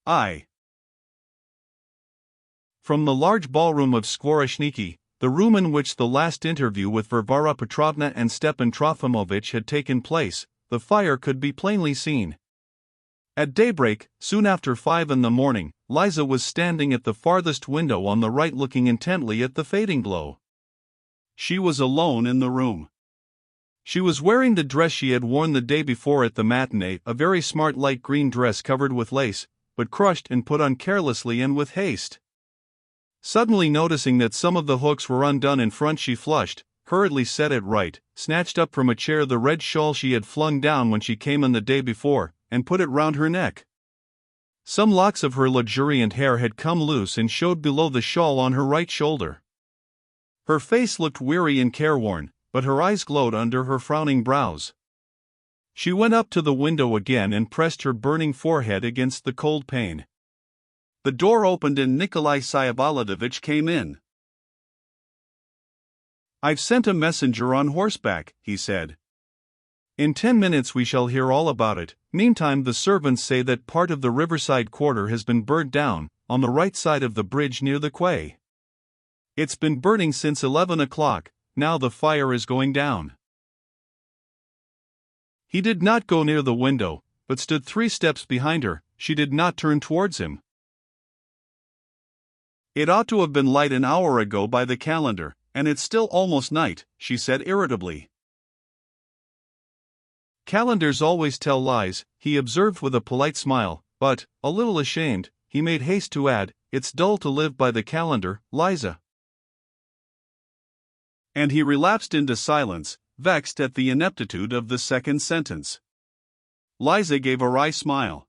I. From the large ballroom of Skvoreshniki, the room in which the last interview with Varvara Petrovna and Stepan Trofimovich had taken place, the fire could be plainly seen. At daybreak, soon after 5 in the morning, Liza was standing at the farthest window on the right looking intently at the fading glow. She was alone in the room. She was wearing the dress she had worn the day before at the matinee, a very smart light green dress covered with lace, but crushed and put on carelessly and with haste. Suddenly noticing that some of the hooks were undone in front, she flushed, hurriedly set it right, snatched up from a chair the red shawl she had flung down when she came in the day before, and put it round her neck. Some locks of her luxuriant hair had come loose and showed below the shawl on her right shoulder. Her face looked weary and careworn, but her eyes glowed under her frowning brows. She went up to the window again and pressed her burning forehead against the cold pane. The door opened and Nikolai Syabolodovich came in. "I've sent a messenger on horseback," he said. "In 10 minutes we shall hear all about it. Meantime the servants say that part of the riverside quarter has been burned down, on the right side of the bridge near the quay. It's been burning since 11 o'clock, now the fire is going down." He did not go near the window, but stood 3 steps behind her. She did not turn towards him. "It ought to have been light an hour ago by the calendar, and it's still almost night," she said irritably. "Calendars always tell lies," he observed with a polite smile, but, a little ashamed, he made haste to add, "It's dull to live by the calendar, Liza." And he relapsed into silence, vexed at the ineptitude of the second sentence. Liza gave a wry smile.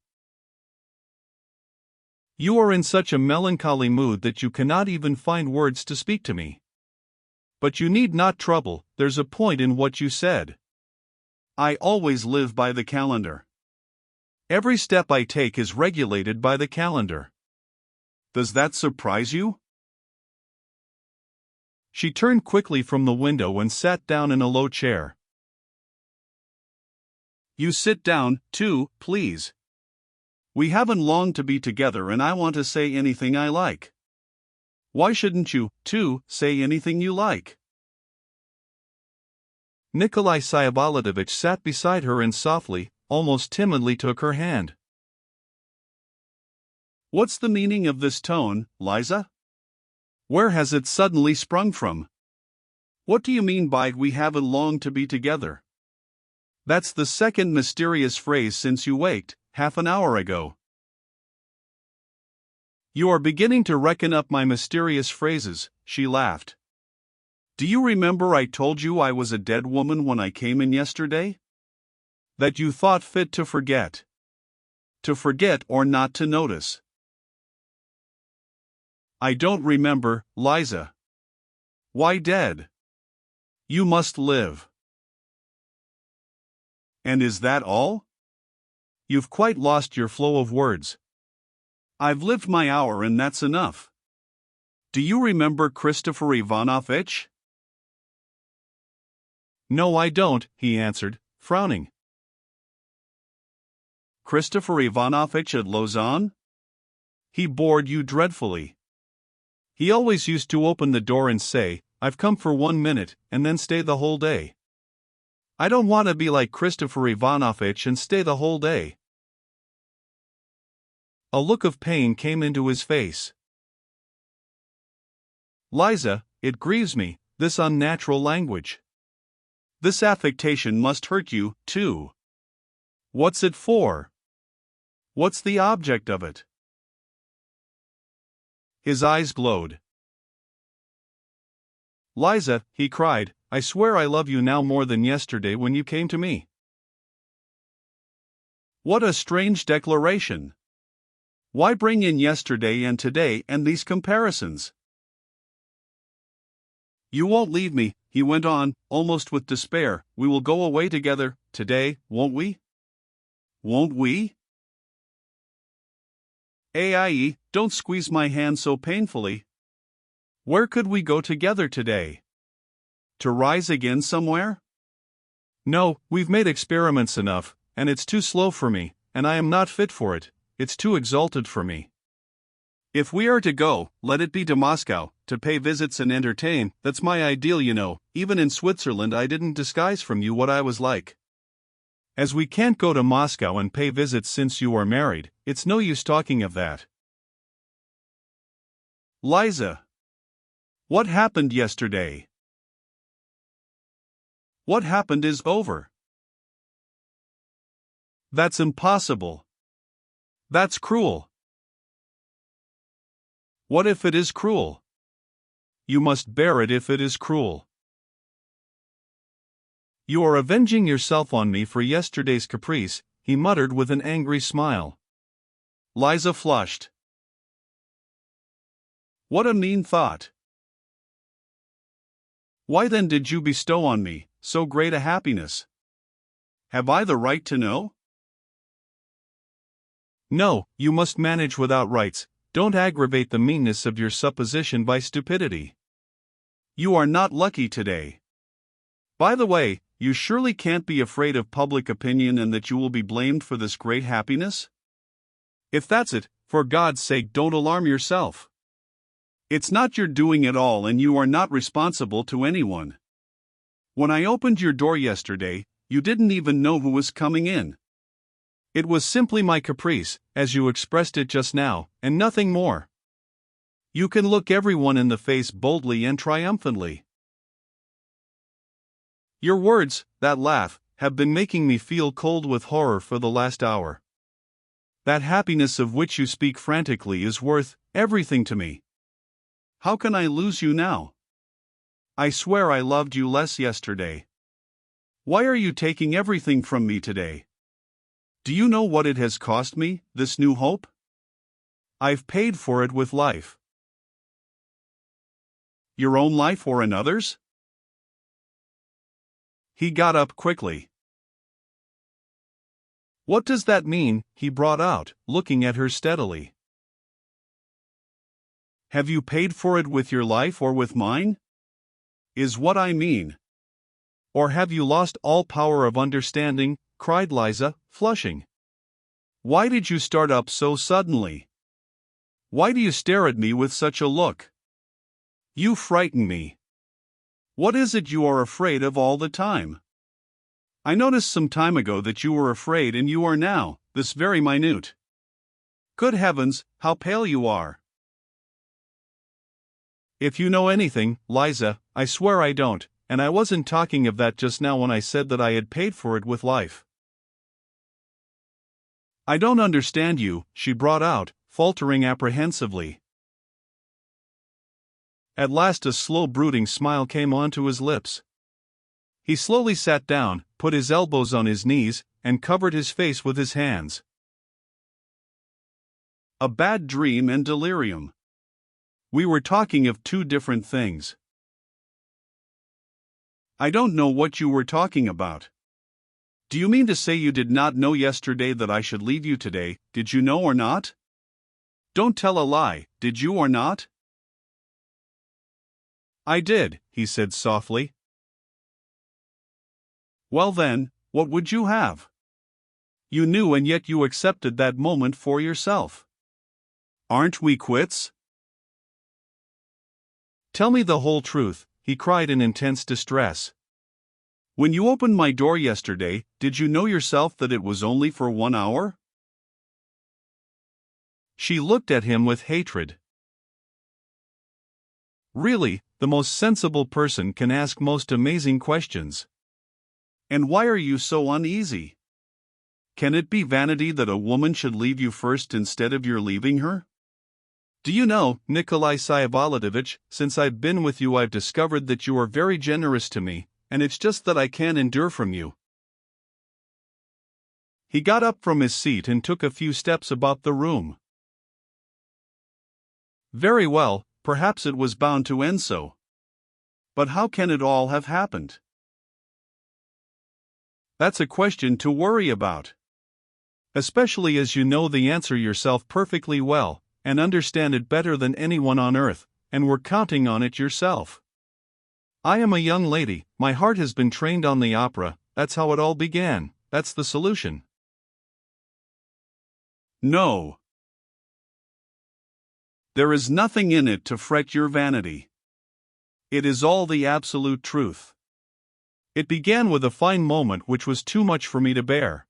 "You are in such a melancholy mood that you cannot even find words to speak to me. But you need not trouble, there's a point in what you said. I always live by the calendar. Every step I take is regulated by the calendar. Does that surprise you?" She turned quickly from the window and sat down in a low chair. "You sit down, too, please. We haven't long to be together and I want to say anything I like. Why shouldn't you, too, say anything you like?" Nikolai Syabolodovich sat beside her and softly, almost timidly took her hand. "What's the meaning of this tone, Liza? Where has it suddenly sprung from? What do you mean by 'we haven't long to be together'? That's the second mysterious phrase since you waked, half an hour ago." "You are beginning to reckon up my mysterious phrases," she laughed. "Do you remember I told you I was a dead woman when I came in yesterday? That you thought fit to forget. To forget or not to notice." "I don't remember, Liza." "Why dead? You must live." "And is that all? You've quite lost your flow of words." "I've lived my hour and that's enough. Do you remember Christopher Ivanovitch?" "No, I don't," he answered, frowning. "Christopher Ivanovitch at Lausanne? He bored you dreadfully. He always used to open the door and say, 'I've come for 1 minute,' and then stay the whole day. I don't want to be like Christopher Ivanovitch and stay the whole day." A look of pain came into his face. "Liza, it grieves me, this unnatural language. This affectation must hurt you, too. What's it for? What's the object of it?" His eyes glowed. "Liza," he cried, "I swear I love you now more than yesterday when you came to me." "What a strange declaration! Why bring in yesterday and today and these comparisons?" "You won't leave me," he went on, almost with despair. "We will go away together, today, won't we? Won't we?" "Aye, don't squeeze my hand so painfully. Where could we go together today? To rise again somewhere?" "No, we've made experiments enough, and it's too slow for me, and I am not fit for it. it's too exalted for me. If we are to go, let it be to Moscow, to pay visits and entertain. That's my ideal, you know. Even in Switzerland I didn't disguise from you what I was like. As we can't go to Moscow and pay visits since you are married, it's no use talking of that. Liza. What happened yesterday? What happened is over. That's impossible. That's cruel. What if it is cruel? You must bear it if it is cruel. You are avenging yourself on me for yesterday's caprice, he muttered with an angry smile. Liza flushed. What a mean thought. Why then did you bestow on me so great a happiness? Have I the right to know? No, you must manage without rights. Don't aggravate the meanness of your supposition by stupidity. You are not lucky today. By the way, you surely can't be afraid of public opinion and that you will be blamed for this great happiness? If that's it, for God's sake don't alarm yourself. It's not your doing at all and you are not responsible to anyone. When I opened your door yesterday, you didn't even know who was coming in. It was simply my caprice, as you expressed it just now, and nothing more. You can look everyone in the face boldly and triumphantly. Your words, that laugh, have been making me feel cold with horror for the last hour. That happiness of which you speak frantically is worth everything to me. How can I lose you now? I swear I loved you less yesterday. Why are you taking everything from me today? Do you know what it has cost me, this new hope? I've paid for it with life. Your own life or another's? He got up quickly. What does that mean? He brought out, looking at her steadily. Have you paid for it with your life or with mine? Is what I mean. Or have you lost all power of understanding? Cried Liza, flushing. Why did you start up so suddenly? Why do you stare at me with such a look? You frighten me. What is it you are afraid of all the time? I noticed some time ago that you were afraid and you are now, this very minute. Good heavens, how pale you are. If you know anything, Liza, I swear I don't, and I wasn't talking of that just now when I said that I had paid for it with life. I don't understand you, she brought out, faltering apprehensively. At last a slow brooding smile came onto his lips. He slowly sat down, put his elbows on his knees, and covered his face with his hands. A bad dream and delirium. We were talking of two different things. I don't know what you were talking about. Do you mean to say you did not know yesterday that I should leave you today? Did you know or not? Don't tell a lie, did you or not? I did, he said softly. Well then, what would you have? You knew and yet you accepted that moment for yourself. Aren't we quits? Tell me the whole truth, he cried in intense distress. When you opened my door yesterday, did you know yourself that it was only for 1 hour? She looked at him with hatred. Really, the most sensible person can ask most amazing questions. And why are you so uneasy? Can it be vanity that a woman should leave you first instead of your leaving her? Do you know, Nikolai Syavolodovich, since I've been with you I've discovered that you are very generous to me, and it's just that I can't endure from you. He got up from his seat and took a few steps about the room. Very well, perhaps it was bound to end so. But how can it all have happened? That's a question to worry about. Especially as you know the answer yourself perfectly well, and understand it better than anyone on earth, and were counting on it yourself. I am a young lady, my heart has been trained on the opera, that's how it all began, that's the solution. No. There is nothing in it to fret your vanity. It is all the absolute truth. It began with a fine moment which was too much for me to bear.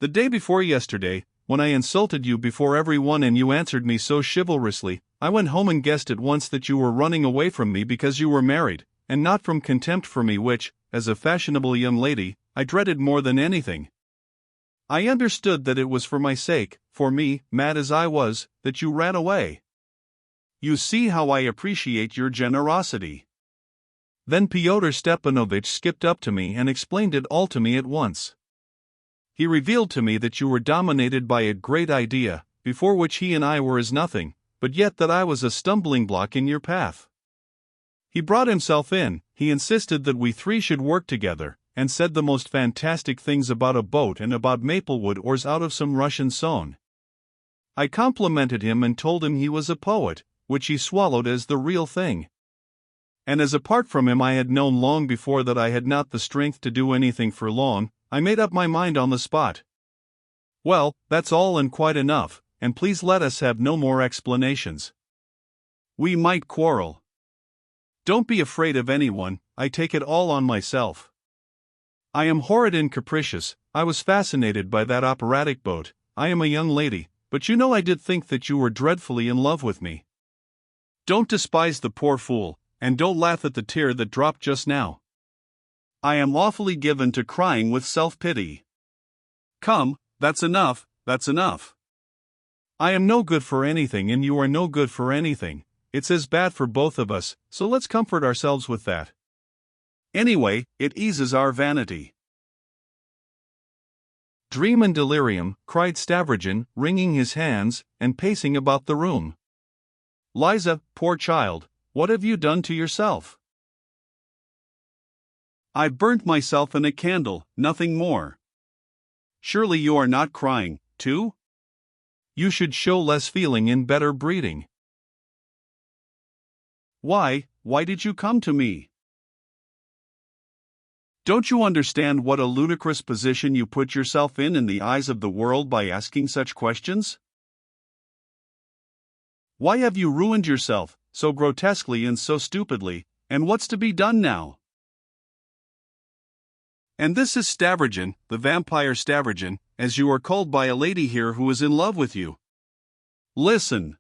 The day before yesterday, when I insulted you before everyone and you answered me so chivalrously, I went home and guessed at once that you were running away from me because you were married, and not from contempt for me, which, as a fashionable young lady, I dreaded more than anything. I understood that it was for my sake, for me, mad as I was, that you ran away. You see how I appreciate your generosity. Then Fyodor Stepanovich skipped up to me and explained it all to me at once. He revealed to me that you were dominated by a great idea, before which he and I were as nothing, but yet that I was a stumbling block in your path. He brought himself in, he insisted that we three should work together, and said the most fantastic things about a boat and about maplewood oars out of some Russian sewn. I complimented him and told him he was a poet, which he swallowed as the real thing. And as apart from him I had known long before that I had not the strength to do anything for long, I made up my mind on the spot. Well, that's all and quite enough, and please let us have no more explanations. We might quarrel. Don't be afraid of anyone, I take it all on myself. I am horrid and capricious, I was fascinated by that operatic boat, I am a young lady, but you know I did think that you were dreadfully in love with me. Don't despise the poor fool, and don't laugh at the tear that dropped just now. I am awfully given to crying with self-pity. Come, that's enough, that's enough. I am no good for anything and you are no good for anything, it's as bad for both of us, so let's comfort ourselves with that. Anyway, it eases our vanity. Dream and delirium, cried Stavrogin, wringing his hands, and pacing about the room. Liza, poor child, what have you done to yourself? I burnt myself in a candle, nothing more. Surely you are not crying, too? You should show less feeling and better breeding. Why did you come to me? Don't you understand what a ludicrous position you put yourself in the eyes of the world by asking such questions? Why have you ruined yourself, so grotesquely and so stupidly, and what's to be done now? And this is Stavrogin, the vampire Stavrogin, as you are called by a lady here who is in love with you. Listen.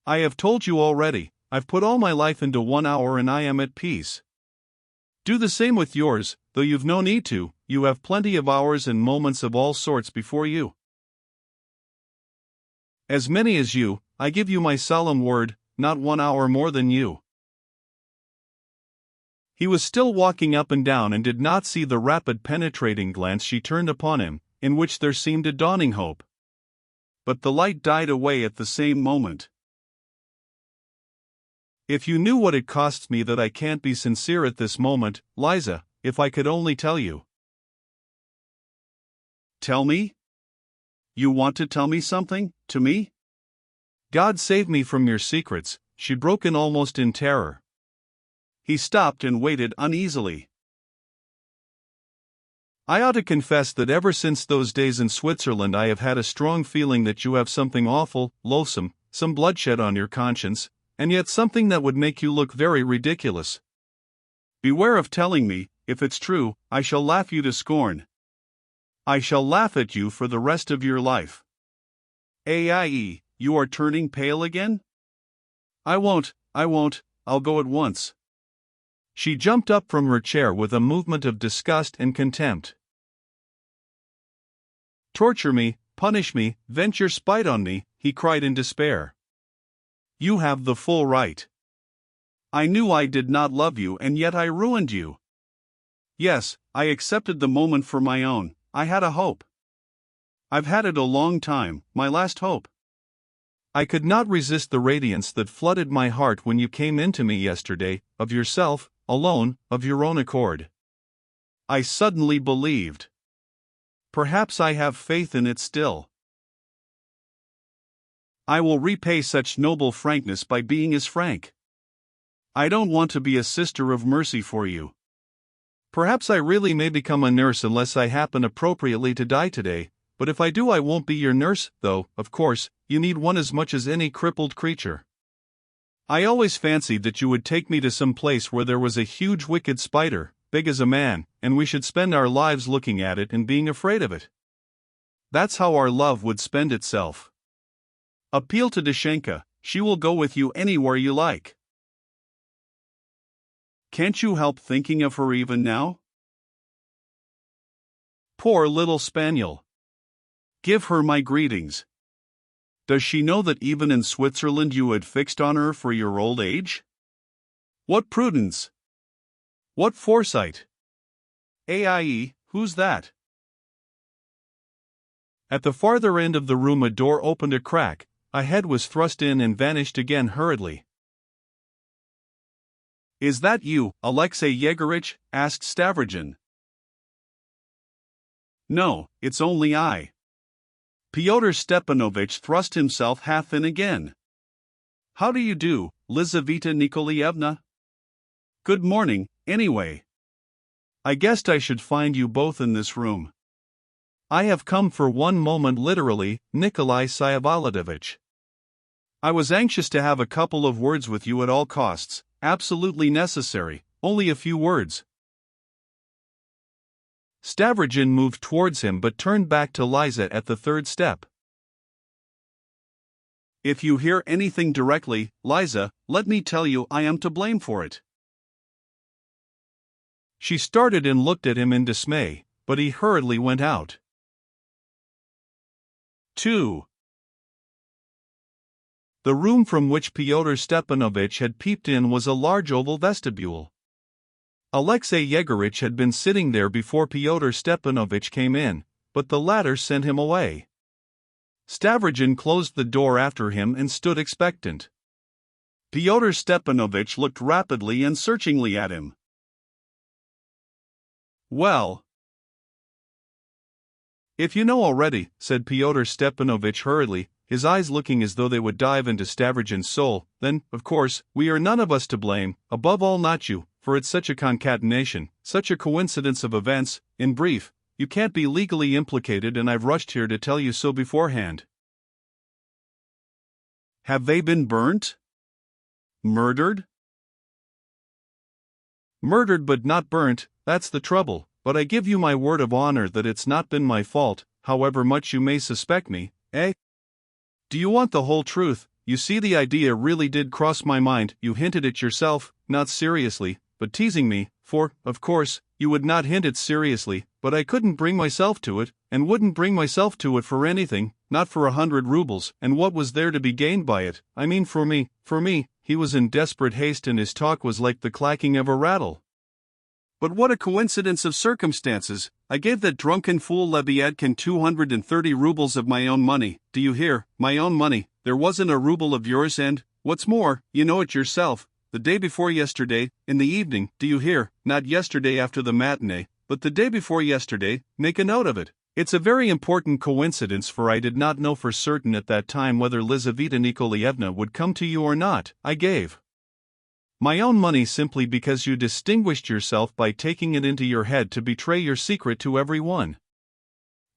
I have told you already, I've put all my life into 1 hour and I am at peace. Do the same with yours, though you've no need to, you have plenty of hours and moments of all sorts before you. As many as you, I give you my solemn word, not 1 hour more than you. He was still walking up and down and did not see the rapid penetrating glance she turned upon him, in which there seemed a dawning hope. But the light died away at the same moment. If you knew what it costs me that I can't be sincere at this moment, Liza, if I could only tell you. Tell me? You want to tell me something, to me? God save me from your secrets, she broke in almost in terror. He stopped and waited uneasily. I ought to confess that ever since those days in Switzerland I have had a strong feeling that you have something awful, loathsome, some bloodshed on your conscience, and yet something that would make you look very ridiculous. Beware of telling me, if it's true, I shall laugh you to scorn. I shall laugh at you for the rest of your life. Aie, you are turning pale again? I won't, I'll go at once. She jumped up from her chair with a movement of disgust and contempt. Torture me, punish me, vent your spite on me, he cried in despair. You have the full right. I knew I did not love you and yet I ruined you. Yes, I accepted the moment for my own, I had a hope. I've had it a long time, my last hope. I could not resist the radiance that flooded my heart when you came into me yesterday, of yourself, alone, of your own accord. I suddenly believed. Perhaps I have faith in it still. I will repay such noble frankness by being as frank. I don't want to be a sister of mercy for you. Perhaps I really may become a nurse unless I happen appropriately to die today, but if I do I won't be your nurse, though, of course, you need one as much as any crippled creature. I always fancied that you would take me to some place where there was a huge wicked spider, big as a man, and we should spend our lives looking at it and being afraid of it. That's how our love would spend itself. Appeal to Dashenka, she will go with you anywhere you like. Can't you help thinking of her even now? Poor little spaniel. Give her my greetings. Does she know that even in Switzerland you had fixed on her for your old age? What prudence! What foresight! AIE, who's that? At the farther end of the room a door opened a crack, a head was thrust in and vanished again hurriedly. Is that you, Alexei Yegorich? Asked Stavrogin. No, it's only I. Pyotr Stepanovich thrust himself half in again. How do you do, Lizaveta Nikolaevna? Good morning, anyway. I guessed I should find you both in this room. I have come for one moment literally, Nikolai Syavolodovich. I was anxious to have a couple of words with you at all costs, absolutely necessary, only a few words. Stavrogin moved towards him but turned back to Liza at the third step. If you hear anything directly, Liza, let me tell you I am to blame for it. She started and looked at him in dismay, but he hurriedly went out. 2. The room from which Pyotr Stepanovich had peeped in was a large oval vestibule. Alexei Yegorich had been sitting there before Pyotr Stepanovich came in, but the latter sent him away. Stavrogin closed the door after him and stood expectant. Pyotr Stepanovich looked rapidly and searchingly at him. Well, if you know already, said Pyotr Stepanovich hurriedly, his eyes looking as though they would dive into Stavrogin's soul, then, of course, we are none of us to blame, above all not you, for it's such a concatenation, such a coincidence of events. In brief, you can't be legally implicated and I've rushed here to tell you so beforehand. Have they been burnt? Murdered? Murdered but not burnt, that's the trouble, but I give you my word of honor that it's not been my fault, however much you may suspect me, eh? Do you want the whole truth? You see, the idea really did cross my mind. You hinted it yourself, not seriously, but teasing me, for, of course, you would not hint it seriously, but I couldn't bring myself to it, and wouldn't bring myself to it for anything, not for 100 rubles, and what was there to be gained by it? I mean for me. He was in desperate haste and his talk was like the clacking of a rattle. But what a coincidence of circumstances! I gave that drunken fool Lebyadkin 230 rubles of my own money, do you hear, my own money, there wasn't a ruble of yours and, what's more, you know it yourself, the day before yesterday, in the evening, do you hear, not yesterday after the matinee, but the day before yesterday, make a note of it. It's a very important coincidence, for I did not know for certain at that time whether Lizaveta Nikolaevna would come to you or not. I gave my own money simply because you distinguished yourself by taking it into your head to betray your secret to everyone.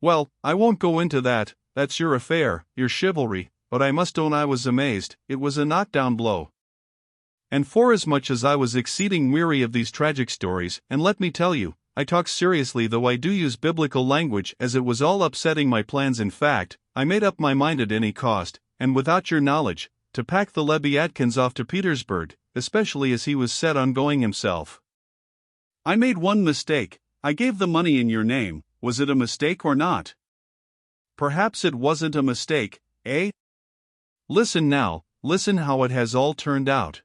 Well, I won't go into that, that's your affair, your chivalry, but I must own I was amazed. It was a knockdown blow. And forasmuch as I was exceeding weary of these tragic stories, and let me tell you, I talk seriously though I do use biblical language, as it was all upsetting my plans. In fact, I made up my mind at any cost, and without your knowledge, to pack the Lebyatkins off to Petersburg, especially as he was set on going himself. I made one mistake. I gave the money in your name. Was it a mistake or not? Perhaps it wasn't a mistake, eh? Listen now, listen how it has all turned out.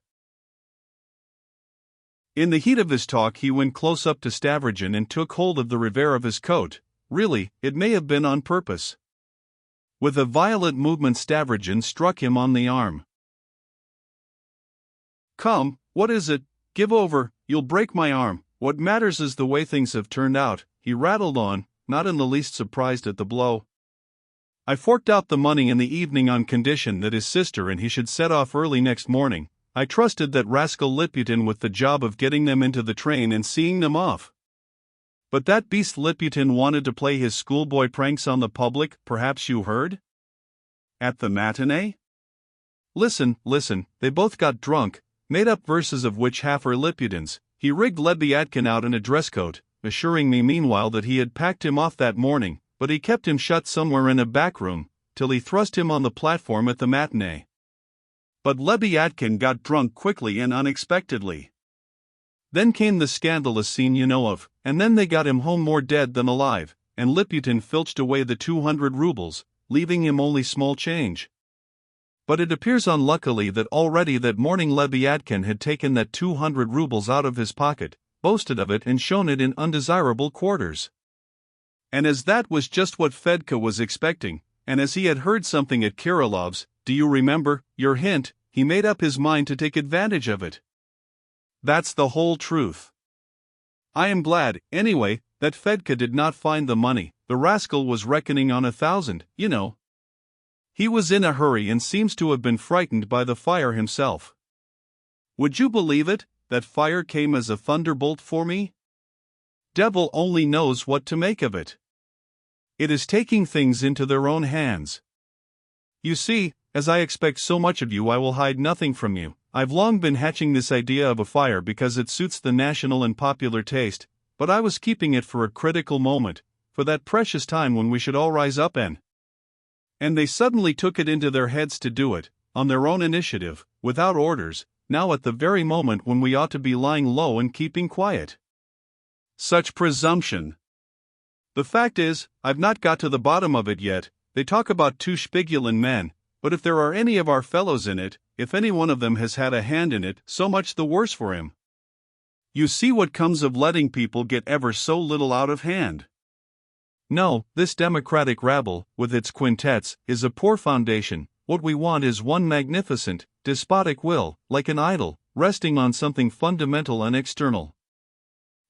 In the heat of his talk he went close up to Stavrogin and took hold of the revers of his coat. Really, it may have been on purpose. With a violent movement Stavrogin struck him on the arm. Come, what is it? Give over, you'll break my arm. What matters is the way things have turned out, he rattled on, not in the least surprised at the blow. I forked out the money in the evening on condition that his sister and he should set off early next morning. I trusted that rascal Liputin with the job of getting them into the train and seeing them off. But that beast Liputin wanted to play his schoolboy pranks on the public, perhaps you heard? At the matinee? Listen, they both got drunk, made up verses of which half are Liputin's. He rigged Lebyadkin out in a dress coat, assuring me meanwhile that he had packed him off that morning, but he kept him shut somewhere in a back room, till he thrust him on the platform at the matinee. But Lebyadkin got drunk quickly and unexpectedly. Then came the scandalous scene you know of, and then they got him home more dead than alive, and Liputin filched away the 200 rubles, leaving him only small change. But it appears unluckily that already that morning Lebyadkin had taken that 200 rubles out of his pocket, boasted of it and shown it in undesirable quarters. And as that was just what Fedka was expecting, and as he had heard something at Kirilov's, do you remember, your hint, he made up his mind to take advantage of it. That's the whole truth. I am glad, anyway, that Fedka did not find the money. The rascal was reckoning on 1,000, you know. He was in a hurry and seems to have been frightened by the fire himself. Would you believe it, that fire came as a thunderbolt for me? Devil only knows what to make of it. It is taking things into their own hands. You see, as I expect so much of you, I will hide nothing from you. I've long been hatching this idea of a fire because it suits the national and popular taste, but I was keeping it for a critical moment, for that precious time when we should all rise up and they suddenly took it into their heads to do it, on their own initiative, without orders, now at the very moment when we ought to be lying low and keeping quiet. Such presumption! The fact is, I've not got to the bottom of it yet. They talk about 2 Spigulin men, but if there are any of our fellows in it, if any one of them has had a hand in it, so much the worse for him. You see what comes of letting people get ever so little out of hand. No, this democratic rabble, with its quintets, is a poor foundation. What we want is one magnificent, despotic will, like an idol, resting on something fundamental and external.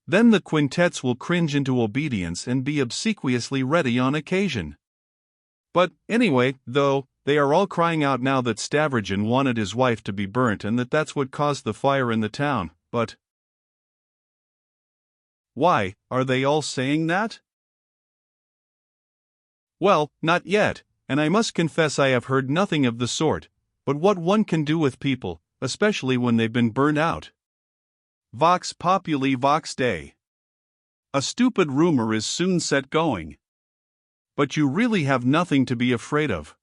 Then the quintets will cringe into obedience and be obsequiously ready on occasion. But, anyway, though, they are all crying out now that Stavrogin wanted his wife to be burnt and that that's what caused the fire in the town, but... Why, are they all saying that? Well, not yet, and I must confess I have heard nothing of the sort, but what one can do with people, especially when they've been burned out. Vox populi vox Dei. A stupid rumor is soon set going. But you really have nothing to be afraid of.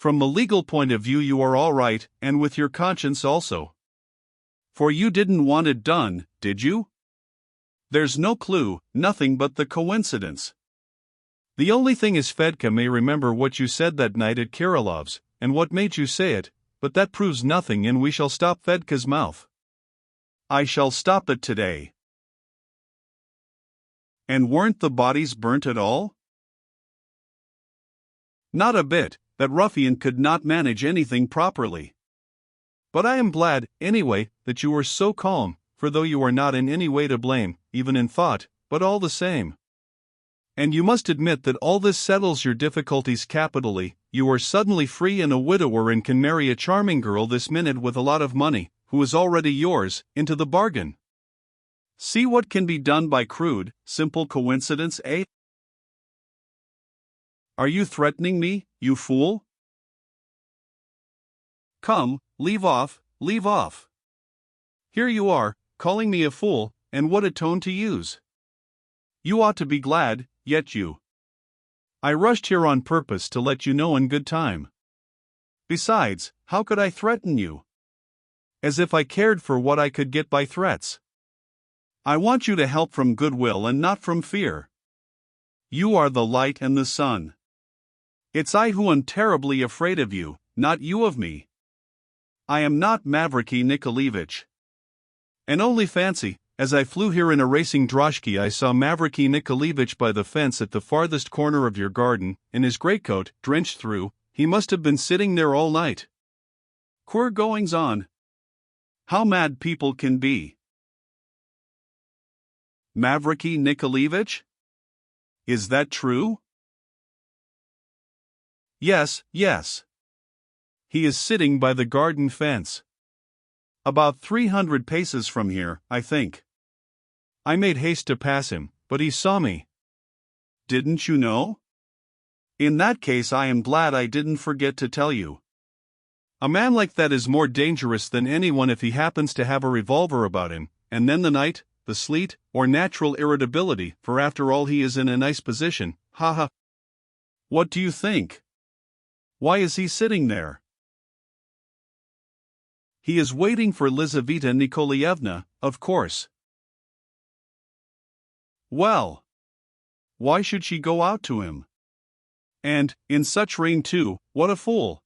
From a legal point of view you are all right, and with your conscience also. For you didn't want it done, did you? There's no clue, nothing but the coincidence. The only thing is Fedka may remember what you said that night at Kirilov's, and what made you say it, but that proves nothing and we shall stop Fedka's mouth. I shall stop it today. And weren't the bodies burnt at all? Not a bit. That ruffian could not manage anything properly. But I am glad, anyway, that you were so calm, for though you are not in any way to blame, even in thought, but all the same. And you must admit that all this settles your difficulties capitally. You are suddenly free and a widower and can marry a charming girl this minute with a lot of money, who is already yours, into the bargain. See what can be done by crude, simple coincidence, eh? Are you threatening me, you fool? Come, leave off, leave off. Here you are, calling me a fool, and what a tone to use. You ought to be glad, yet you. I rushed here on purpose to let you know in good time. Besides, how could I threaten you? As if I cared for what I could get by threats. I want you to help from goodwill and not from fear. You are the light and the sun. It's I who am terribly afraid of you, not you of me. I am not Mavriky Nikolaevich. And only fancy, as I flew here in a racing droshky I saw Mavriky Nikolaevich by the fence at the farthest corner of your garden, in his greatcoat, drenched through. He must have been sitting there all night. Queer goings on. How mad people can be. Mavriky Nikolaevich? Is that true? Yes. He is sitting by the garden fence. About 300 paces from here, I think. I made haste to pass him, But he saw me. Didn't you know? In that case, I am glad I didn't forget to tell you. A man like that is more dangerous than anyone if he happens to have a revolver about him, and then the night, the sleet, or natural irritability, for after all he is in a nice position, ha. What do you think? Why is he sitting there? He is waiting for Lizaveta Nikolaevna, of course. Well, why should she go out to him? And, in such rain too, what a fool!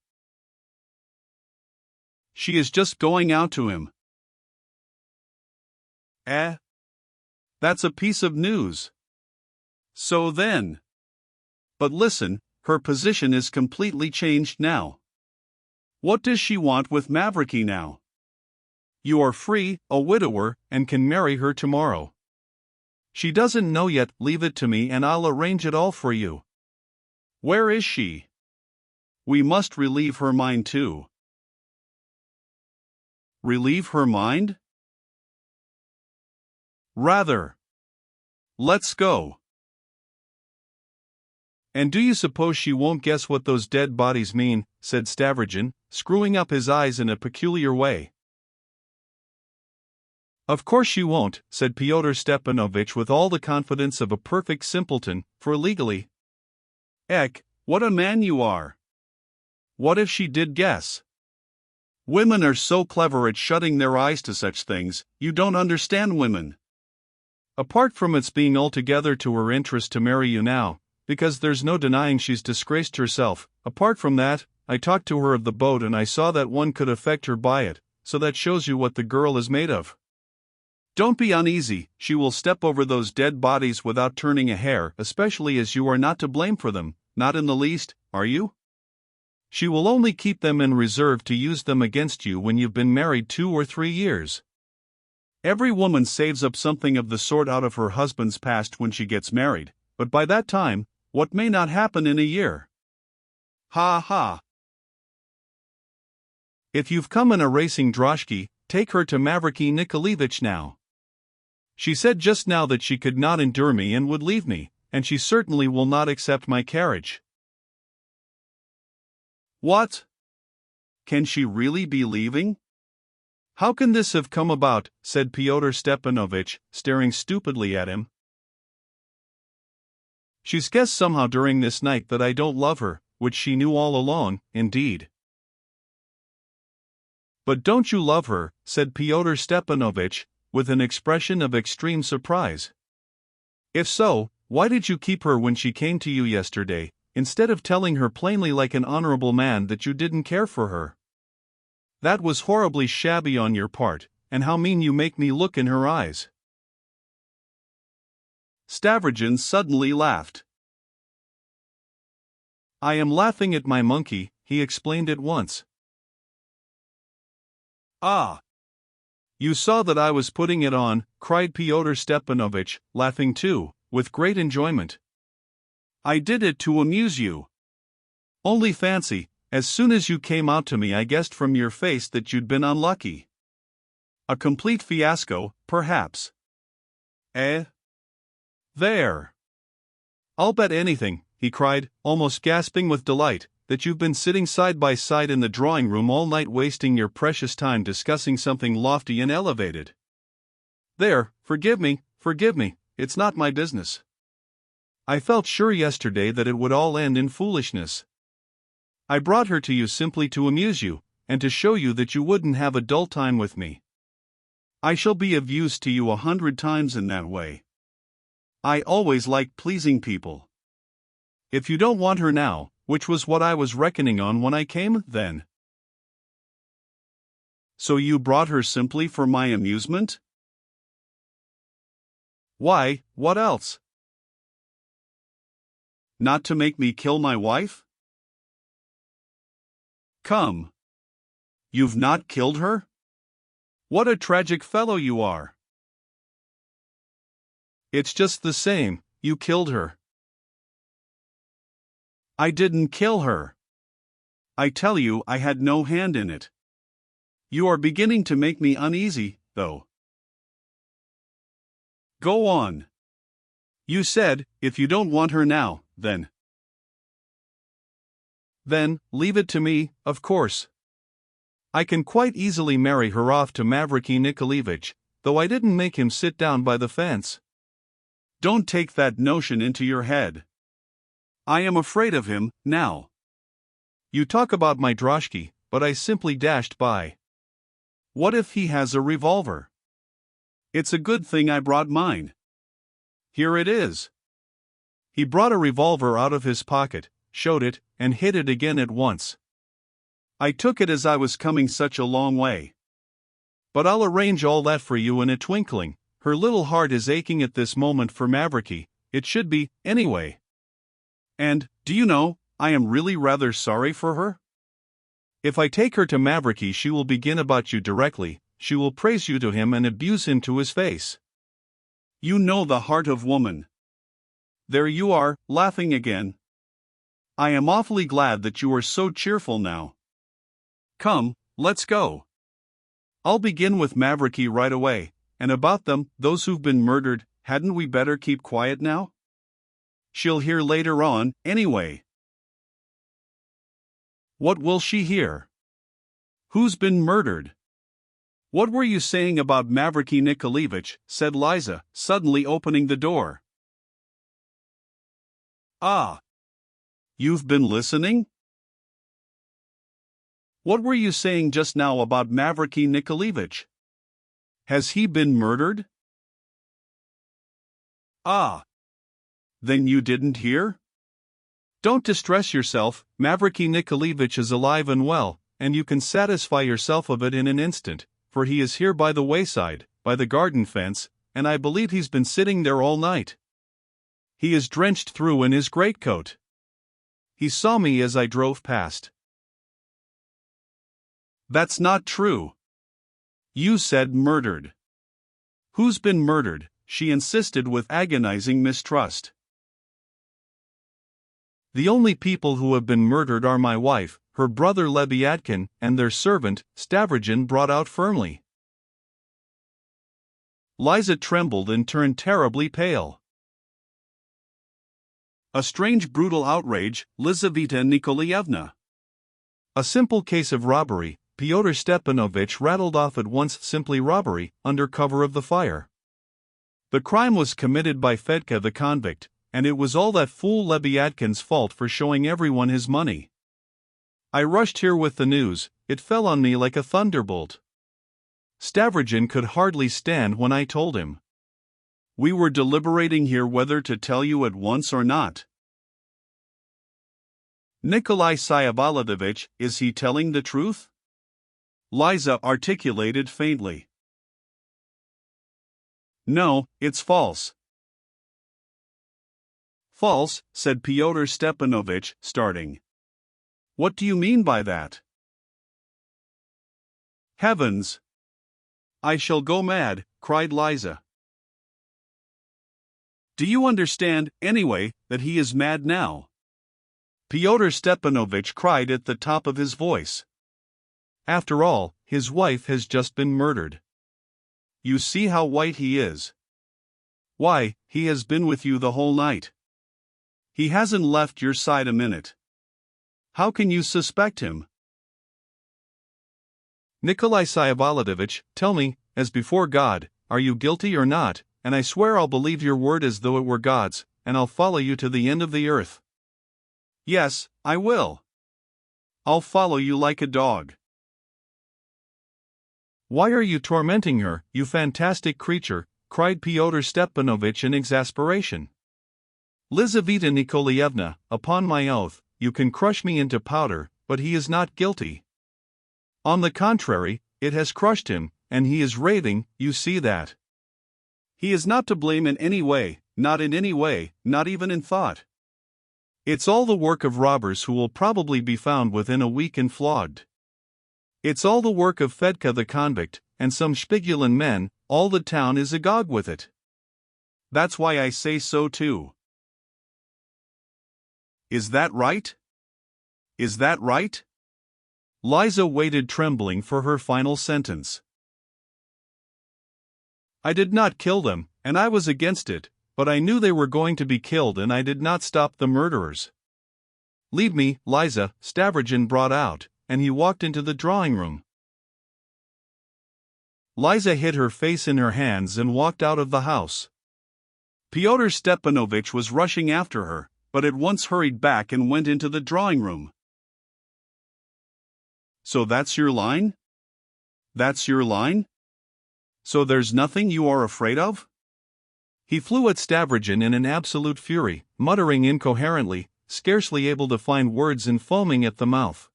She is just going out to him. That's a piece of news. So then. But listen, her position is completely changed now. What does she want with Mavriky now? You are free, a widower, and can marry her tomorrow. She doesn't know yet. Leave it to me and I'll arrange it all for you. Where is she? We must relieve her mind too. Relieve her mind? Rather. Let's go. And do you suppose she won't guess what those dead bodies mean? Said Stavrogin, screwing up his eyes in a peculiar way. Of course she won't, said Fyodor Stepanovich with all the confidence of a perfect simpleton, for legally. Ek, what a man you are! What if she did guess? Women are so clever at shutting their eyes to such things. You don't understand women. Apart from its being altogether to her interest to marry you now, because there's no denying she's disgraced herself, apart from that, I talked to her of the boat and I saw that one could affect her by it, so that shows you what the girl is made of. Don't be uneasy, she will step over those dead bodies without turning a hair, especially as you are not to blame for them, not in the least, are you? She will only keep them in reserve to use them against you when you've been married 2 or 3 years. Every woman saves up something of the sort out of her husband's past when she gets married, but by that time, what may not happen in a year? Ha ha! If you've come in a racing droshky, take her to Mavriky Nikolaevich now. She said just now that she could not endure me and would leave me, and she certainly will not accept my carriage. What? Can she really be leaving? How can this have come about? Said Fyodor Stepanovich, staring stupidly at him. She's guessed somehow during this night that I don't love her, which she knew all along, indeed. But don't you love her? Said Fyodor Stepanovich, with an expression of extreme surprise. If so, why did you keep her when she came to you yesterday, instead of telling her plainly like an honorable man that you didn't care for her? That was horribly shabby on your part, and how mean you make me look in her eyes. Stavrogin suddenly laughed. I am laughing at my monkey, he explained at once. Ah! You saw that I was putting it on, cried Fyodor Stepanovich, laughing too, with great enjoyment. I did it to amuse you. Only fancy, as soon as you came out to me I guessed from your face that you'd been unlucky. A complete fiasco, perhaps. There. I'll bet anything, he cried, almost gasping with delight, that you've been sitting side by side in the drawing room all night wasting your precious time discussing something lofty and elevated. There, forgive me, it's not my business. I felt sure yesterday that it would all end in foolishness. I brought her to you simply to amuse you, and to show you that you wouldn't have a dull time with me. I shall be of use to you 100 times in that way. I always like pleasing people. If you don't want her now, which was what I was reckoning on when I came, then. So you brought her simply for my amusement? Why, what else? Not to make me kill my wife? Come. You've not killed her? What a tragic fellow you are. It's just the same, you killed her. I didn't kill her. I tell you I had no hand in it. You are beginning to make me uneasy, though. Go on. You said, if you don't want her now, then. Then, leave it to me, of course. I can quite easily marry her off to Mavriky Nikolaevich, though I didn't make him sit down by the fence. Don't take that notion into your head. I am afraid of him, now. You talk about my droshky, but I simply dashed by. What if he has a revolver? It's a good thing I brought mine. Here it is. He brought a revolver out of his pocket, showed it, and hid it again at once. I took it as I was coming such a long way. But I'll arrange all that for you in a twinkling. Her little heart is aching at this moment for Mavriky. It should be, anyway. And, do you know, I am really rather sorry for her? If I take her to Mavriky, she will begin about you directly. She will praise you to him and abuse him to his face. You know the heart of woman. There you are, laughing again. I am awfully glad that you are so cheerful now. Come, let's go. I'll begin with Mavriky right away, and about them, those who've been murdered, hadn't we better keep quiet now? She'll hear later on, anyway. What will she hear? Who's been murdered? What were you saying about Mavriky Nikolaevich? Said Liza, suddenly opening the door. Ah. You've been listening? What were you saying just now about Mavriky Nikolaevich? Has he been murdered? Ah. Then you didn't hear? Don't distress yourself, Mavriky Nikolaevich is alive and well, and you can satisfy yourself of it in an instant, for he is here by the wayside, by the garden fence, and I believe he's been sitting there all night. He is drenched through in his greatcoat. He saw me as I drove past. That's not true. You said murdered. Who's been murdered? She insisted with agonizing mistrust. The only people who have been murdered are my wife, her brother Lebyadkin, and their servant, Stavrogin, brought out firmly. Liza trembled and turned terribly pale. A strange brutal outrage, Lizaveta Nikolaevna. A simple case of robbery, Fyodor Stepanovich rattled off at once, simply robbery, under cover of the fire. The crime was committed by Fedka the convict, and it was all that fool Lebyadkin's fault for showing everyone his money. I rushed here with the news, it fell on me like a thunderbolt. Stavrogin could hardly stand when I told him. We were deliberating here whether to tell you at once or not. Nikolai Syavolodovich, is he telling the truth? Liza articulated faintly. No, it's false. False, said Fyodor Stepanovich, starting. What do you mean by that? Heavens! I shall go mad, cried Liza. Do you understand, anyway, that he is mad now? Fyodor Stepanovich cried at the top of his voice. After all, his wife has just been murdered. You see how white he is. Why, he has been with you the whole night. He hasn't left your side a minute. How can you suspect him? Nikolai Syavolodovich, tell me, as before God, are you guilty or not, and I swear I'll believe your word as though it were God's, and I'll follow you to the end of the earth. Yes, I will. I'll follow you like a dog. Why are you tormenting her, you fantastic creature? Cried Fyodor Stepanovich in exasperation. Lizaveta Nikolaevna, upon my oath, you can crush me into powder, but he is not guilty. On the contrary, it has crushed him, and he is raving, you see that. He is not to blame in any way, not in any way, not even in thought. It's all the work of robbers who will probably be found within a week and flogged. It's all the work of Fedka the convict, and some Spigulin men, all the town is agog with it. That's why I say so too. Is that right? Is that right? Liza waited trembling for her final sentence. I did not kill them, and I was against it, but I knew they were going to be killed and I did not stop the murderers. Leave me, Liza, Stavrogin brought out, and he walked into the drawing room. Liza hid her face in her hands and walked out of the house. Fyodor Stepanovich was rushing after her, but at once hurried back and went into the drawing room. So that's your line? That's your line? So there's nothing you are afraid of? He flew at Stavrogin in an absolute fury, muttering incoherently, scarcely able to find words and foaming at the mouth.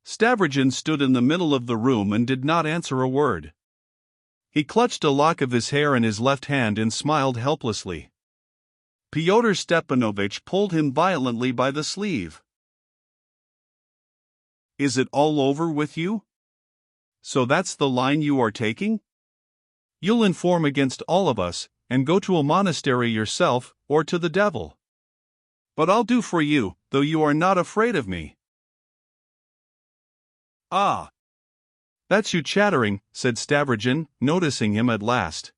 Stavrogin stood in the middle of the room and did not answer a word. He clutched a lock of his hair in his left hand and smiled helplessly. Fyodor Stepanovich pulled him violently by the sleeve. Is it all over with you? So that's the line you are taking? You'll inform against all of us, and go to a monastery yourself, or to the devil. But I'll do for you, though you are not afraid of me. Ah! That's you chattering, said Stavrogin, noticing him at last.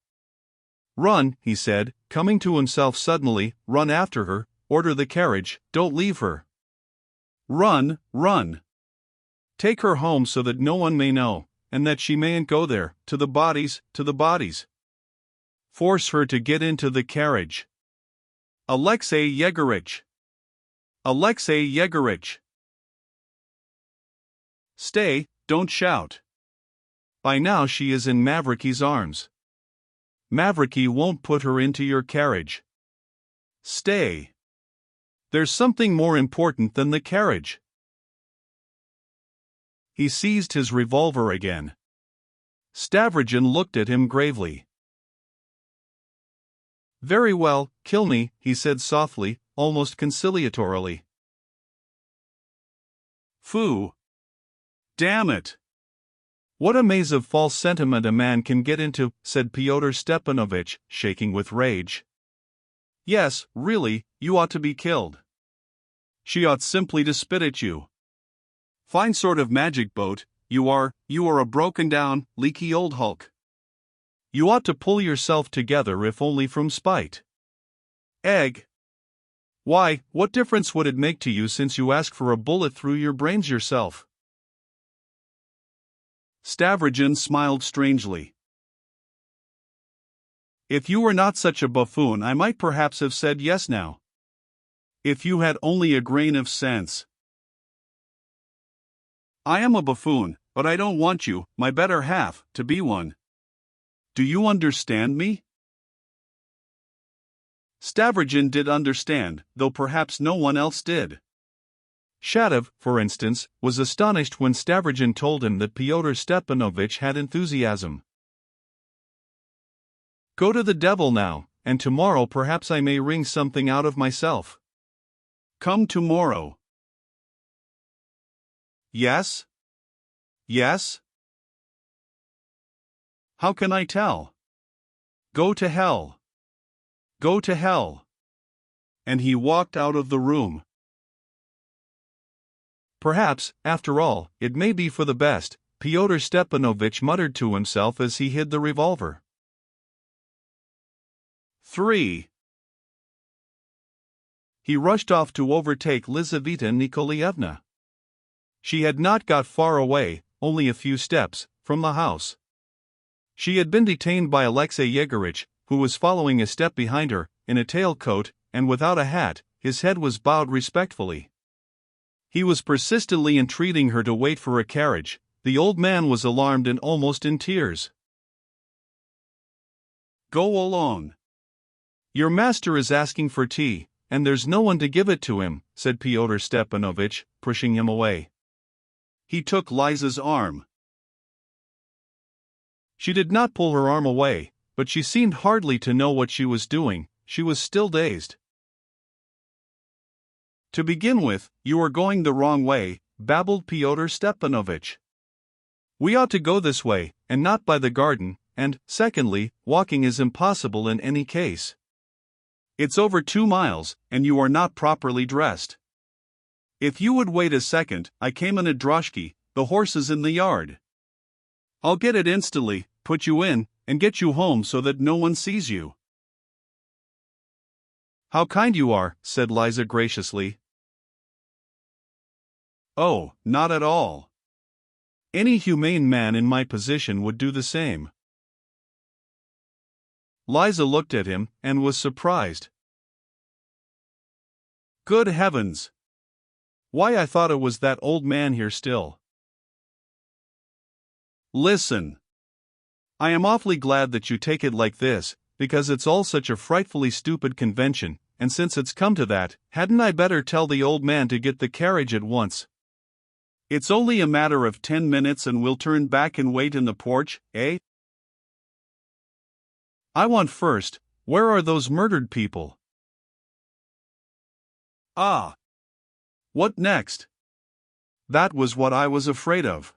Run, he said, coming to himself suddenly, run after her, order the carriage, don't leave her. Run, run. Take her home so that no one may know, and that she mayn't go there, to the bodies, to the bodies. Force her to get into the carriage. Alexei Yegorich! Alexei Yegorich! Stay, don't shout. By now she is in Mavriky's arms. Mavriky won't put her into your carriage. Stay. There's something more important than the carriage. He seized his revolver again. Stavrogin looked at him gravely. Very well, kill me, he said softly, almost conciliatorily. Phoo! Damn it! What a maze of false sentiment a man can get into, said Fyodor Stepanovich, shaking with rage. Yes, really, you ought to be killed. She ought simply to spit at you. Fine sort of magic boat, you are a broken-down, leaky old hulk. You ought to pull yourself together if only from spite. Egg! Why, what difference would it make to you since you ask for a bullet through your brains yourself? Stavrogin smiled strangely. If you were not such a buffoon I might perhaps have said yes now. If you had only a grain of sense. I am a buffoon, but I don't want you, my better half, to be one. Do you understand me? Stavrogin did understand, though perhaps no one else did. Shatov, for instance, was astonished when Stavrogin told him that Fyodor Stepanovich had enthusiasm. Go to the devil now, and tomorrow perhaps I may wring something out of myself. Come tomorrow. Yes? Yes? How can I tell? Go to hell. Go to hell. And he walked out of the room. Perhaps, after all, it may be for the best, Fyodor Stepanovich muttered to himself as he hid the revolver. 3. He rushed off to overtake Lizaveta Nikolaevna. She had not got far away, only a few steps, from the house. She had been detained by Alexei Yegorich, who was following a step behind her, in a tailcoat, and without a hat, his head was bowed respectfully. He was persistently entreating her to wait for a carriage. The old man was alarmed and almost in tears. Go along. Your master is asking for tea, and there's no one to give it to him, said Fyodor Stepanovich, pushing him away. He took Liza's arm. She did not pull her arm away, but she seemed hardly to know what she was doing. She was still dazed. To begin with, you are going the wrong way, babbled Fyodor Stepanovich. We ought to go this way, and not by the garden, and, secondly, walking is impossible in any case. It's over 2 miles, and you are not properly dressed. If you would wait a second, I came in a droshky, the horse is in the yard. I'll get it instantly, put you in, and get you home so that no one sees you." "How kind you are," said Liza graciously. "Oh, not at all. Any humane man in my position would do the same." Liza looked at him, and was surprised. "Good heavens! Why, I thought it was that old man here still." Listen. I am awfully glad that you take it like this, because it's all such a frightfully stupid convention, and since it's come to that, hadn't I better tell the old man to get the carriage at once? It's only a matter of 10 minutes and we'll turn back and wait in the porch, eh? I want first, where are those murdered people? Ah! What next? That was what I was afraid of.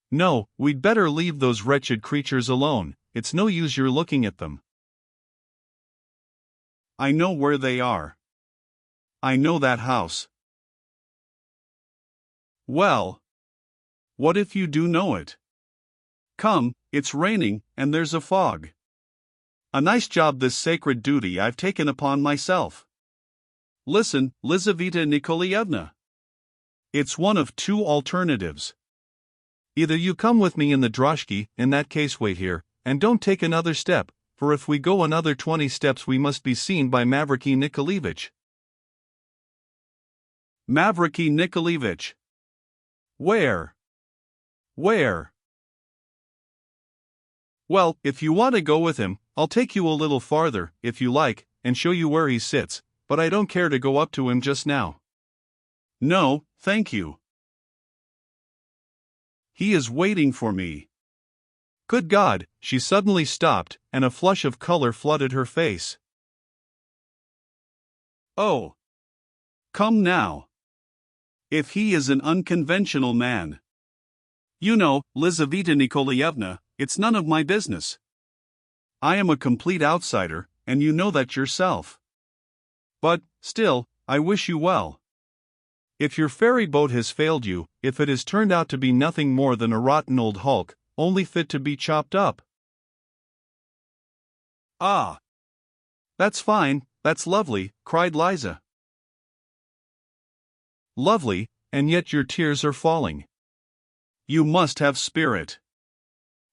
No, we'd better leave those wretched creatures alone, it's no use your looking at them. I know where they are. I know that house. Well, what if you do know it? Come, it's raining, and there's a fog. A nice job, this sacred duty I've taken upon myself. Listen, Lizaveta Nikolaevna. It's one of two alternatives. Either you come with me in the droshky, in that case wait here, and don't take another step, for if we go another 20 steps we must be seen by Mavriky Nikolaevich. Mavriky Nikolaevich. Where? Where? Well, if you want to go with him, I'll take you a little farther, if you like, and show you where he sits, but I don't care to go up to him just now. No, thank you. He is waiting for me. Good God, she suddenly stopped, and a flush of color flooded her face. Oh! Come now. If he is an unconventional man. You know, Lizaveta Nikolaevna, it's none of my business. I am a complete outsider, and you know that yourself. But, still, I wish you well. If your ferry boat has failed you, if it has turned out to be nothing more than a rotten old hulk, only fit to be chopped up. Ah! That's fine, that's lovely, cried Liza. Lovely, and yet your tears are falling. You must have spirit.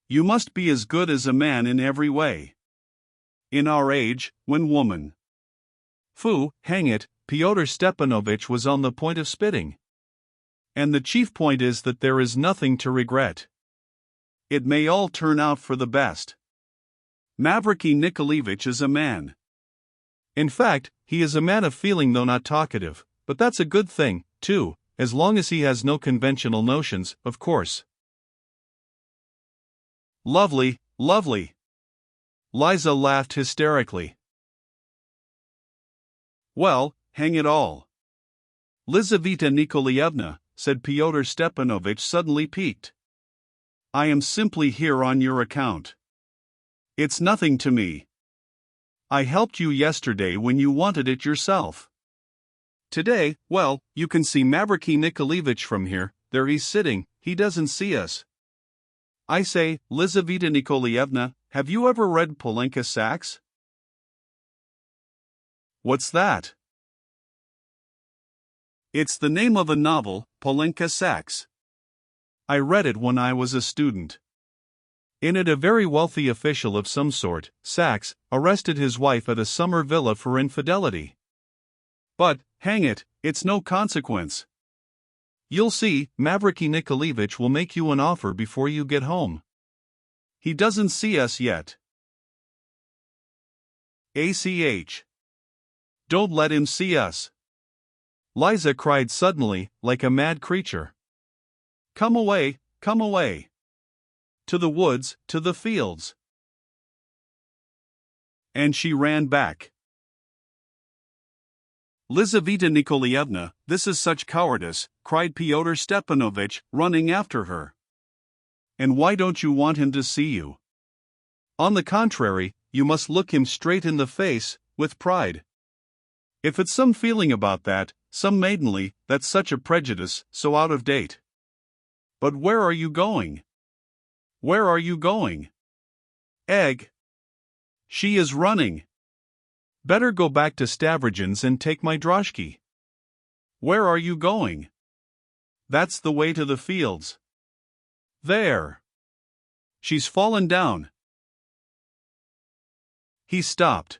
You must be as good as a man in every way. In our age, when woman. Foo, hang it, Fyodor Stepanovich was on the point of spitting. And the chief point is that there is nothing to regret. It may all turn out for the best. Mavriky Nikolaevich is a man. In fact, he is a man of feeling though not talkative, but that's a good thing, too, as long as he has no conventional notions, of course. Lovely, lovely. Liza laughed hysterically. Well, hang it all. Lizaveta Nikolaevna, said Fyodor Stepanovich, suddenly piqued. I am simply here on your account. It's nothing to me. I helped you yesterday when you wanted it yourself. Today, well, you can see Mavriky Nikolaevich from here, there he's sitting, he doesn't see us. I say, Lizaveta Nikolaevna, have you ever read Polenka Sax? What's that? It's the name of a novel, Polenka Sax. I read it when I was a student. In it, a very wealthy official of some sort, Sachs, arrested his wife at a summer villa for infidelity. But, hang it, it's no consequence. You'll see, Mavriky Nikolaevich will make you an offer before you get home. He doesn't see us yet. ACH. Don't let him see us. Liza cried suddenly, like a mad creature. Come away, come away. To the woods, to the fields. And she ran back. Lizaveta Nikolaevna, this is such cowardice, cried Fyodor Stepanovich, running after her. And why don't you want him to see you? On the contrary, you must look him straight in the face, with pride. If it's some feeling about that, some maidenly, that's such a prejudice, so out of date. But where are you going? Where are you going? Egg! She is running! Better go back to Stavrogin's and take my droshky. Where are you going? That's the way to the fields. There! She's fallen down. He stopped.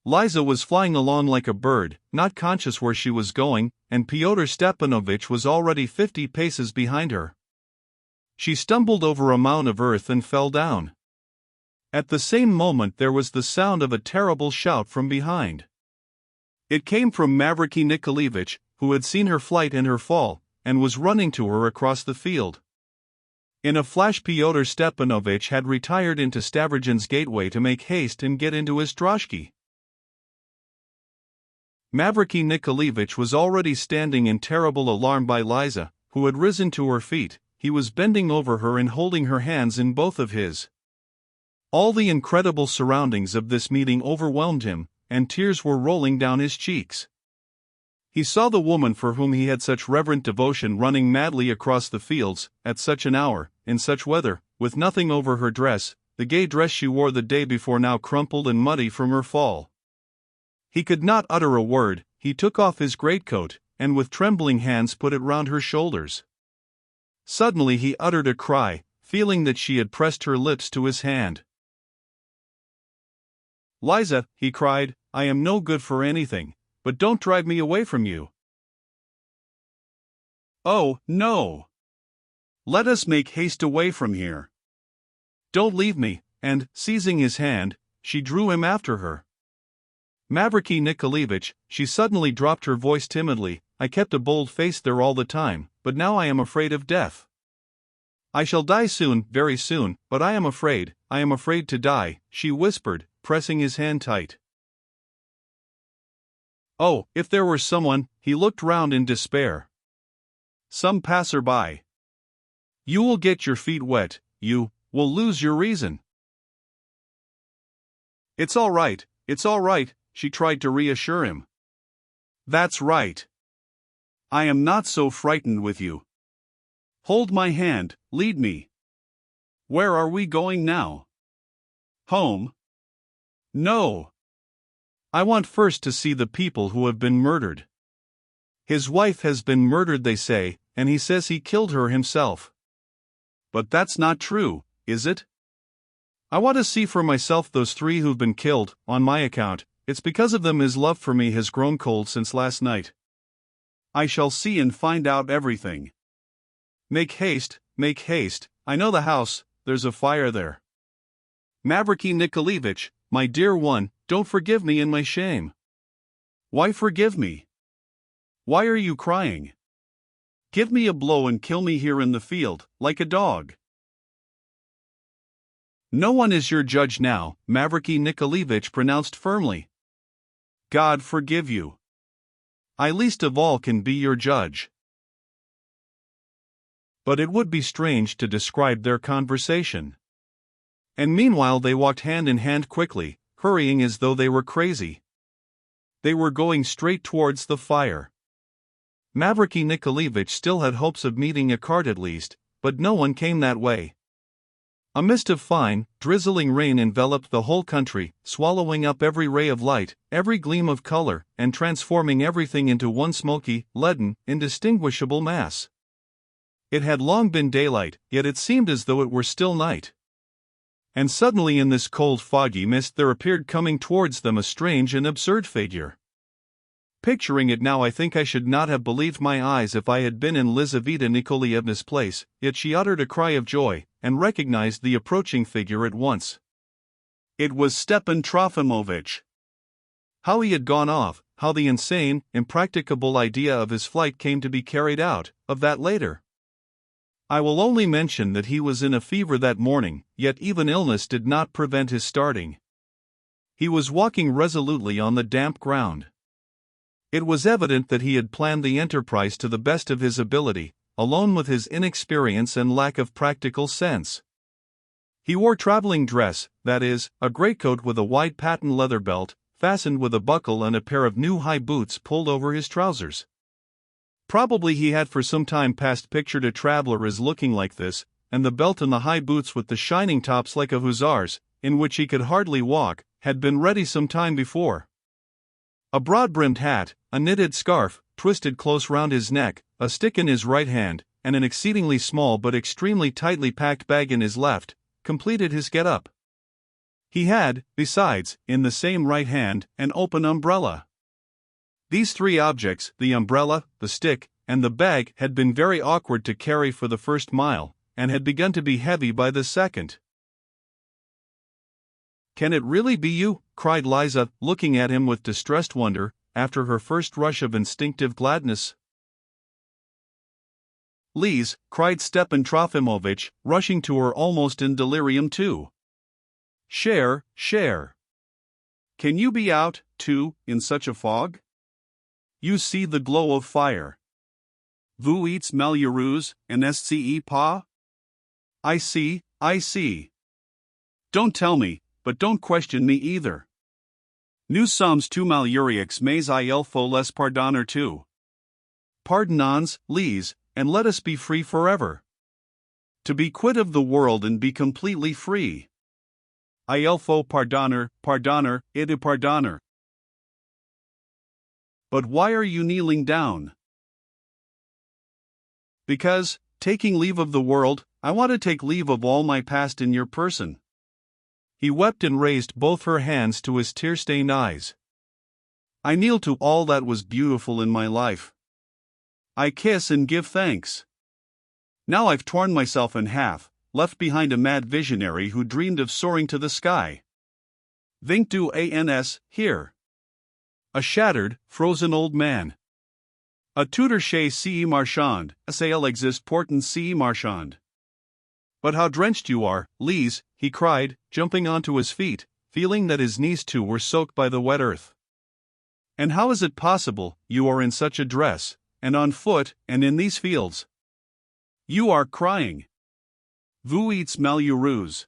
Liza was flying along like a bird, not conscious where she was going, and Pyotr Stepanovich was already 50 paces behind her. She stumbled over a mound of earth and fell down. At the same moment there was the sound of a terrible shout from behind. It came from Mavriky Nikolaevich, who had seen her flight and her fall, and was running to her across the field. In a flash Pyotr Stepanovich had retired into Stavrogin's gateway to make haste and get into his droshky. Mavriky Nikolaevich was already standing in terrible alarm by Liza, who had risen to her feet. He was bending over her and holding her hands in both of his. All the incredible surroundings of this meeting overwhelmed him, and tears were rolling down his cheeks. He saw the woman for whom he had such reverent devotion running madly across the fields, at such an hour, in such weather, with nothing over her dress, the gay dress she wore the day before now crumpled and muddy from her fall. He could not utter a word. He took off his greatcoat, and with trembling hands put it round her shoulders. Suddenly he uttered a cry, feeling that she had pressed her lips to his hand. "Liza," he cried, "I am no good for anything, but don't drive me away from you." "Oh, no! Let us make haste away from here. Don't leave me," and, seizing his hand, she drew him after her. "Mavriky Nikolaevich," she suddenly dropped her voice timidly, "I kept a bold face there all the time, but now I am afraid of death. I shall die soon, very soon, but I am afraid to die," she whispered, pressing his hand tight. Oh, if there were someone! He looked round in despair. Some passer-by. "You will get your feet wet, you will lose your reason." It's all right," she tried to reassure him. "That's right. I am not so frightened with you. Hold my hand, lead me. Where are we going now? Home? No. I want first to see the people who have been murdered. His wife has been murdered, they say, and he says he killed her himself. But that's not true, is it? I want to see for myself those 3 who've been killed, on my account. It's because of them his love for me has grown cold since last night. I shall see and find out everything. Make haste, I know the house, there's a fire there. Mavriky Nikolaevich, my dear one, don't forgive me in my shame." "Why forgive me? Why are you crying? Give me a blow and kill me here in the field, like a dog." "No one is your judge now," Mavriky Nikolaevich pronounced firmly. "God forgive you. I least of all can be your judge." But it would be strange to describe their conversation. And meanwhile they walked hand in hand quickly, hurrying as though they were crazy. They were going straight towards the fire. Mavriky Nikolaevich still had hopes of meeting a cart at least, but no one came that way. A mist of fine, drizzling rain enveloped the whole country, swallowing up every ray of light, every gleam of color, and transforming everything into one smoky, leaden, indistinguishable mass. It had long been daylight, yet it seemed as though it were still night. And suddenly in this cold foggy mist there appeared coming towards them a strange and absurd figure. Picturing it now I think I should not have believed my eyes if I had been in Lizaveta Nikolaevna's place, yet she uttered a cry of joy, and recognized the approaching figure at once. It was Stepan Trofimovich. How he had gone off, how the insane, impracticable idea of his flight came to be carried out, of that later. I will only mention that he was in a fever that morning, yet even illness did not prevent his starting. He was walking resolutely on the damp ground. It was evident that he had planned the enterprise to the best of his ability, alone with his inexperience and lack of practical sense. He wore traveling dress, that is, a greatcoat with a wide patent leather belt, fastened with a buckle, and a pair of new high boots pulled over his trousers. Probably he had for some time past pictured a traveler as looking like this, and the belt and the high boots with the shining tops like a hussar's, in which he could hardly walk, had been ready some time before. A broad-brimmed hat, a knitted scarf, twisted close round his neck, a stick in his right hand, and an exceedingly small but extremely tightly packed bag in his left, completed his get-up. He had, besides, in the same right hand, an open umbrella. These three objects, the umbrella, the stick, and the bag, had been very awkward to carry for the first mile, and had begun to be heavy by the second. "Can it really be you?" cried Liza, looking at him with distressed wonder, after her first rush of instinctive gladness. "Lise," cried Stepan Trofimovitch, rushing to her almost in delirium too. "Cher, cher. Can you be out, too, in such a fog? You see the glow of fire. Vous êtes malheureuse, n'est-ce pas? I see, I see. Don't tell me, but don't question me either. Nous sommes tous malheureux, mais il faut les pardonner too. Pardonnons, Lise, and let us be free forever. To be quit of the world and be completely free. Il faut pardonner, pardonner, et de pardonner." "But why are you kneeling down?" "Because, taking leave of the world, I want to take leave of all my past in your person." He wept and raised both her hands to his tear-stained eyes. "I kneel to all that was beautiful in my life. I kiss and give thanks. Now I've torn myself in half, left behind a mad visionary who dreamed of soaring to the sky. Think du ans, here. A shattered, frozen old man. A tutor chez ce marchand, il existe pourtant ce marchand. But how drenched you are, Lise," he cried, jumping onto his feet, feeling that his knees too were soaked by the wet earth. "And how is it possible, you are in such a dress, and on foot, and in these fields? You are crying. Vous êtes malheureuse.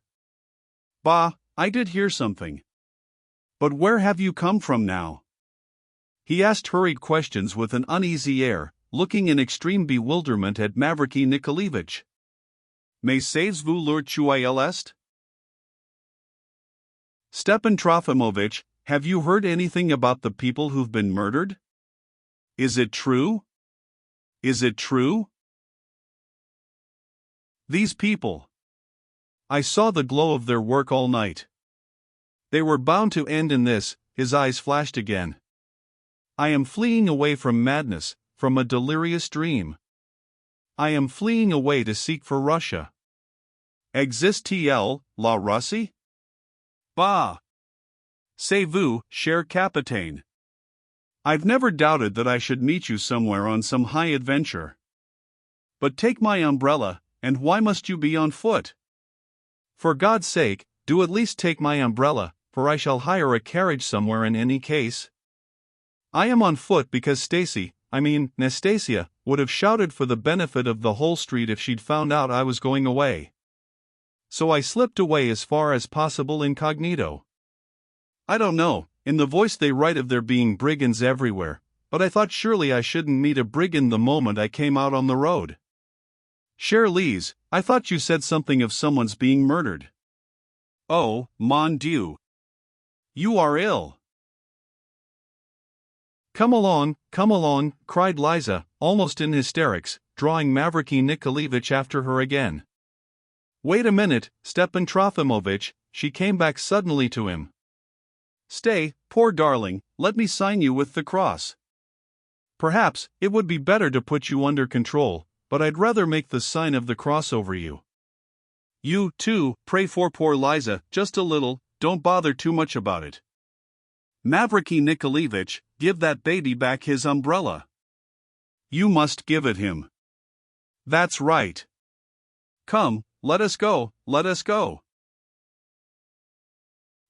Bah, I did hear something. But where have you come from now?" He asked hurried questions with an uneasy air, looking in extreme bewilderment at Mavriky Nikolaevich. "Mais savez-vous leur tuile est?" "Stepan Trofimovitch, have you heard anything about the people who've been murdered? Is it true? Is it true?" "These people. I saw the glow of their work all night. They were bound to end in this." His eyes flashed again. "I am fleeing away from madness, from a delirious dream. I am fleeing away to seek for Russia. Existe-t-elle, la Russie? Bah! C'est vous, cher capitaine. I've never doubted that I should meet you somewhere on some high adventure. But take my umbrella, and why must you be on foot? For God's sake, do at least take my umbrella, for I shall hire a carriage somewhere in any case. I am on foot because Nastasia, would have shouted for the benefit of the whole street if she'd found out I was going away. So I slipped away as far as possible incognito. I don't know, in the voice they write of there being brigands everywhere, but I thought surely I shouldn't meet a brigand the moment I came out on the road. Chère Lise, I thought you said something of someone's being murdered. Oh, mon Dieu. You are ill." Come along," cried Liza, almost in hysterics, drawing Mavriky Nikolaevich after her again. "Wait a minute, Stepan Trofimovitch," she came back suddenly to him. "Stay, poor darling, let me sign you with the cross. Perhaps it would be better to put you under control, but I'd rather make the sign of the cross over you. You, too, pray for poor Liza, just a little, don't bother too much about it. Mavriky Nikolaevich, give that baby back his umbrella. You must give it him. That's right. Come, let us go, let us go."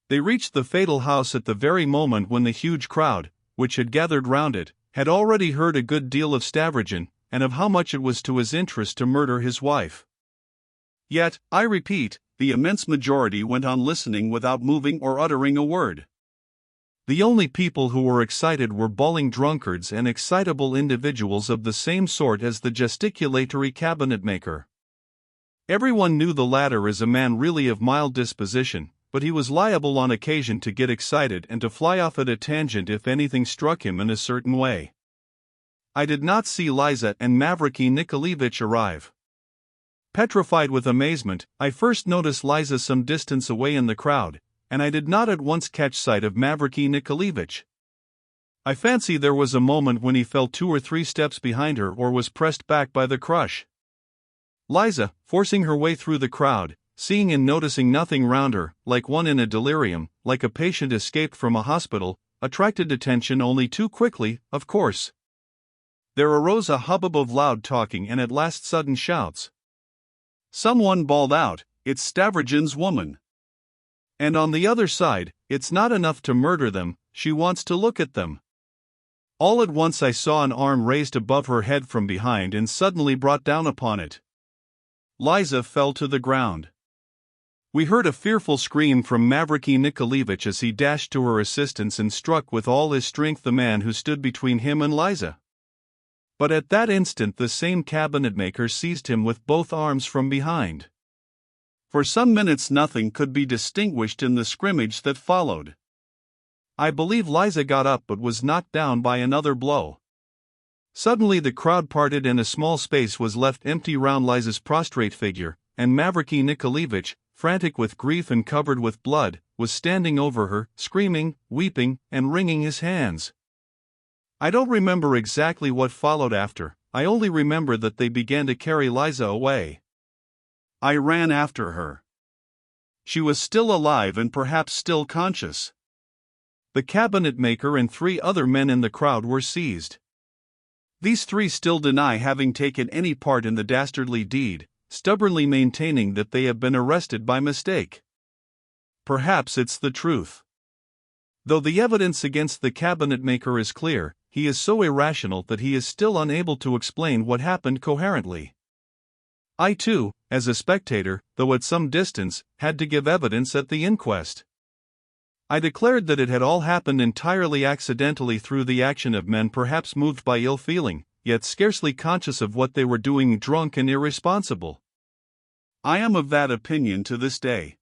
They reached the fatal house at the very moment when the huge crowd, which had gathered round it, had already heard a good deal of Stavrogin, and of how much it was to his interest to murder his wife. Yet, I repeat, the immense majority went on listening without moving or uttering a word. The only people who were excited were bawling drunkards and excitable individuals of the same sort as the gesticulatory cabinet-maker. Everyone knew the latter as a man really of mild disposition, but he was liable on occasion to get excited and to fly off at a tangent if anything struck him in a certain way. I did not see Liza and Mavriky Nikolaevich arrive. Petrified with amazement, I first noticed Liza some distance away in the crowd, and I did not at once catch sight of Mavriky Nikolaevich. I fancy there was a moment when he fell 2 or 3 steps behind her or was pressed back by the crush. Liza, forcing her way through the crowd, seeing and noticing nothing round her, like one in a delirium, like a patient escaped from a hospital, attracted attention only too quickly, of course. There arose a hubbub of loud talking and at last sudden shouts. Someone bawled out, "It's Stavrogin's woman!" And on the other side, "It's not enough to murder them, she wants to look at them." All at once I saw an arm raised above her head from behind and suddenly brought down upon it. Liza fell to the ground. We heard a fearful scream from Mavriky Nikolaevich as he dashed to her assistance and struck with all his strength the man who stood between him and Liza. But at that instant the same cabinetmaker seized him with both arms from behind. For some minutes nothing could be distinguished in the scrimmage that followed. I believe Liza got up but was knocked down by another blow. Suddenly the crowd parted and a small space was left empty round Liza's prostrate figure, and Mavriky Nikolaevich, frantic with grief and covered with blood, was standing over her, screaming, weeping, and wringing his hands. I don't remember exactly what followed after, I only remember that they began to carry Liza away. I ran after her. She was still alive and perhaps still conscious. The cabinetmaker and 3 other men in the crowd were seized. These 3 still deny having taken any part in the dastardly deed, stubbornly maintaining that they have been arrested by mistake. Perhaps it's the truth. Though the evidence against the cabinetmaker is clear, he is so irrational that he is still unable to explain what happened coherently. I too, as a spectator, though at some distance, had to give evidence at the inquest. I declared that it had all happened entirely accidentally through the action of men perhaps moved by ill feeling, yet scarcely conscious of what they were doing, drunk and irresponsible. I am of that opinion to this day.